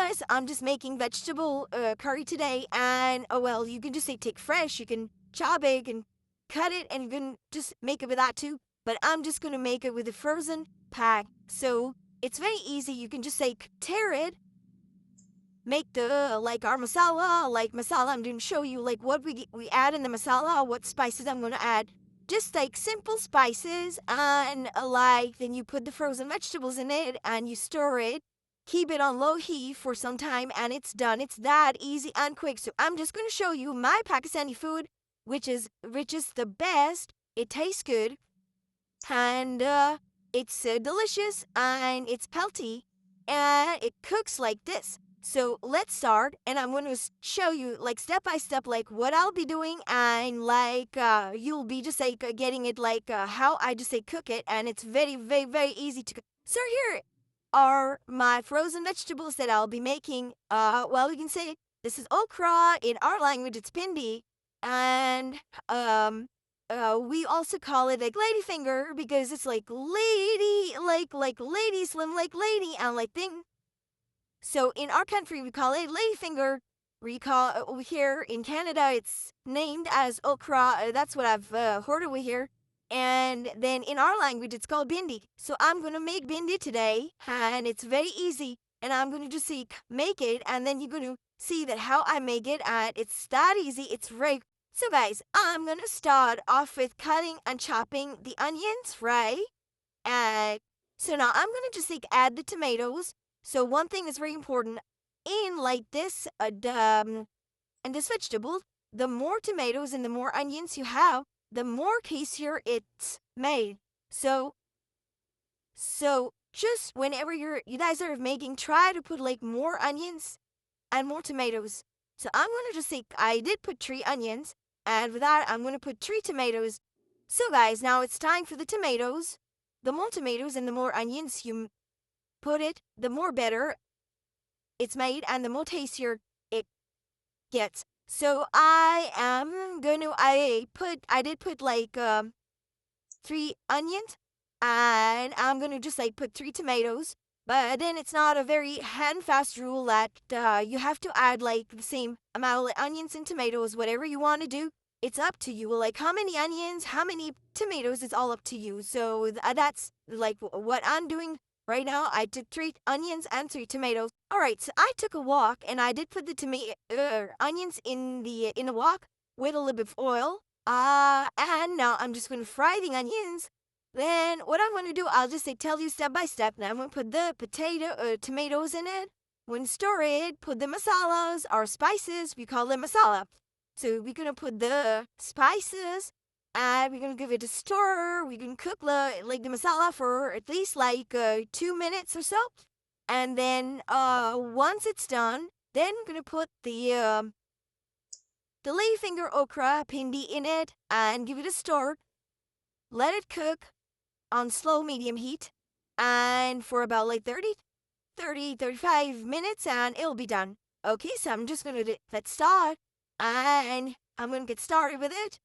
guys, I'm just making vegetable curry today, and oh well, you can just say take fresh, you can chop it and cut it, and you can just make it with that too. But I'm just gonna make it with a frozen pack, so it's very easy. You can just say tear it, make the like our masala, like masala. I'm gonna show you like what we add in the masala, what spices I'm gonna add. Just like simple spices, and like then you put the frozen vegetables in it and you stir it. Keep it on low heat for some time and it's done. It's that easy and quick. So I'm just gonna show you my Pakistani food, which is the best. It tastes good and it's delicious and it's pelty and it cooks like this. So let's start, and I'm going to show you like step by step like what I'll be doing, and like you'll be just like getting it like how I just say cook it, and it's very very very easy to cook. So here are my frozen vegetables that I'll be making. Well, we can say this is okra. In our language, it's bhindi, and we also call it like ladyfinger because it's like lady, like lady, slim like lady, and like thing. So in our country, we call it ladyfinger. We call over here in Canada, it's named as okra. That's what I've heard over here. And then in our language, it's called bhindi. So I'm gonna make bhindi today, and it's very easy. And I'm gonna just see make it, and then you're gonna see that how I make it. And it's that easy. It's very so, guys. I'm gonna start off with cutting and chopping the onions, right? And so now I'm gonna just like add the tomatoes. So one thing is very important in like this and this vegetable, the more tomatoes and the more onions you have, the more tastier it's made. So just whenever you guys are making, try to put like more onions and more tomatoes. So I'm gonna just say I did put 3 onions, and with that I'm gonna put 3 tomatoes. So guys, now it's time for the tomatoes. The more tomatoes and the more onions you put it, the more better it's made and the more tastier it gets. So I did put like 3 onions, and I'm gonna just like put 3 tomatoes. But then it's not a very hand fast rule that you have to add like the same amount of onions and tomatoes, whatever you want to do. It's up to you. Like how many onions, how many tomatoes, it's all up to you. So that's like what I'm doing right now. I took 3 onions and 3 tomatoes. All right, so I took a wok and I did put the onions in the wok with a little bit of oil. And now I'm just gonna fry the onions. Then what I'm gonna do, I'll just say tell you step by step. Now I'm gonna put the tomatoes in it. When stir it, put the masalas or spices. We call them masala. So we're gonna put the spices, and we're gonna give it a stir. We can cook the masala for at least like 2 minutes or so, and then once it's done, then we're gonna put the ladyfinger okra bhindi in it and give it a stir. Let it cook on slow medium heat, and for about like 35 minutes, and it'll be done. Okay, so I'm just gonna let's start, and I'm gonna get started with it.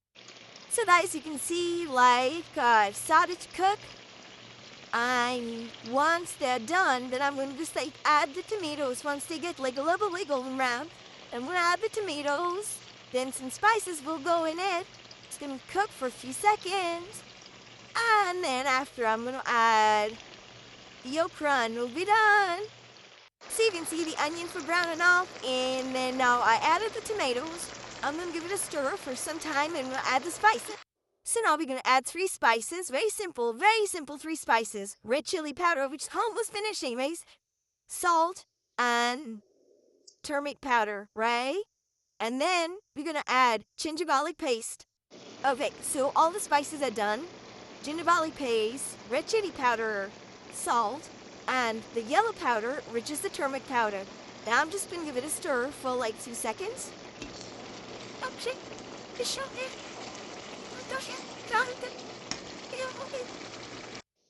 So guys, you can see like I've started to cook, and once they're done, then I'm gonna just like add the tomatoes. Once they get like a little bit golden brown, I'm gonna add the tomatoes. Then some spices will go in it. It's gonna cook for a few seconds, and then after I'm gonna add the okra, and it'll be done. So you can see the onions were brown enough, and then now I added the tomatoes. I'm gonna give it a stir for some time, and we'll add the spices. So now we're gonna add 3 spices. Very simple 3 spices. Red chili powder, which is almost finished anyways. Salt and turmeric powder, right? And then we're gonna add ginger garlic paste. Okay, so all the spices are done. Ginger garlic paste, red chili powder, salt, and the yellow powder, which is the turmeric powder. Now I'm just gonna give it a stir for like 2 seconds.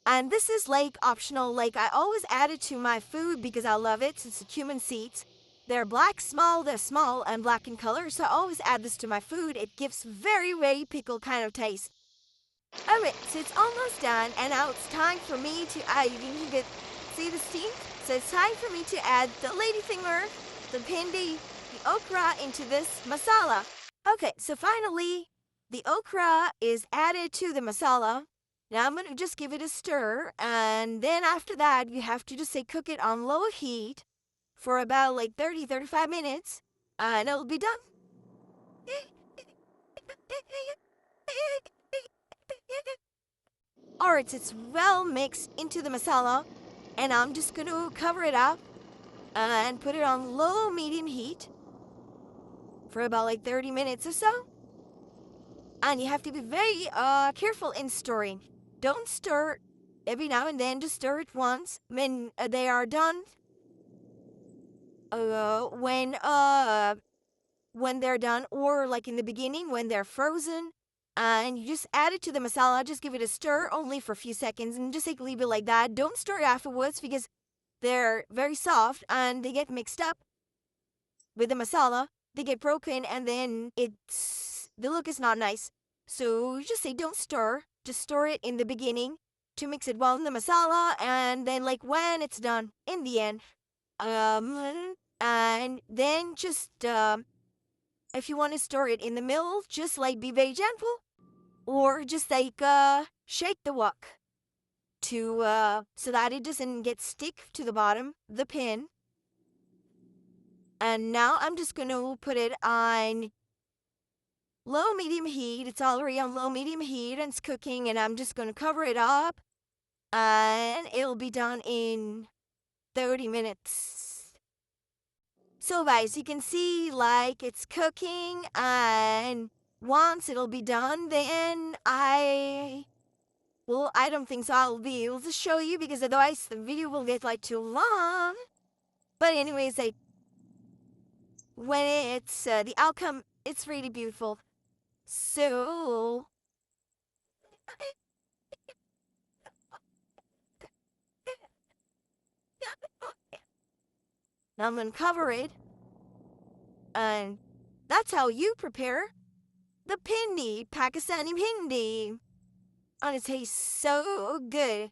And this is like optional. Like I always add it to my food because I love it. It's cumin seeds. They're small and black in color. So I always add this to my food. It gives very, very pickle kind of taste. Alright, so it's almost done, and now it's time for me to, you can see the steam? So it's time for me to add the ladyfinger, the bhindi, the okra into this masala. Okay, so finally, the okra is added to the masala. Now I'm gonna just give it a stir, and then after that, you have to just say cook it on low heat for about like 35 minutes, and it'll be done. Alright, it's well mixed into the masala, and I'm just gonna cover it up and put it on low medium heat for about like 30 minutes or so. And you have to be very careful in stirring. Don't stir every now and then, just stir it once. When they are done, when they're done, or like in the beginning when they're frozen, and you just add it to the masala. Just give it a stir only for a few seconds, and just like leave it like that. Don't stir afterwards because they're very soft and they get mixed up with the masala. They get broken, and then the look is not nice. So you just say don't stir. Just stir it in the beginning to mix it well in the masala, and then like when it's done in the end. And then just if you want to stir it in the middle, just like be very gentle, or just like shake the wok to so that it doesn't get stick to the bottom, the pin. And now I'm just gonna put it on low medium heat. It's already on low medium heat and it's cooking, and I'm just gonna cover it up, and it'll be done in 30 minutes. So guys, you can see like it's cooking, and once it'll be done, then I don't think so I'll be able to show you because otherwise the video will get like too long. But anyways, when it's the outcome, it's really beautiful. So now I'm gonna cover it, and that's how you prepare the bhindi, Pakistani bhindi. And it tastes so good.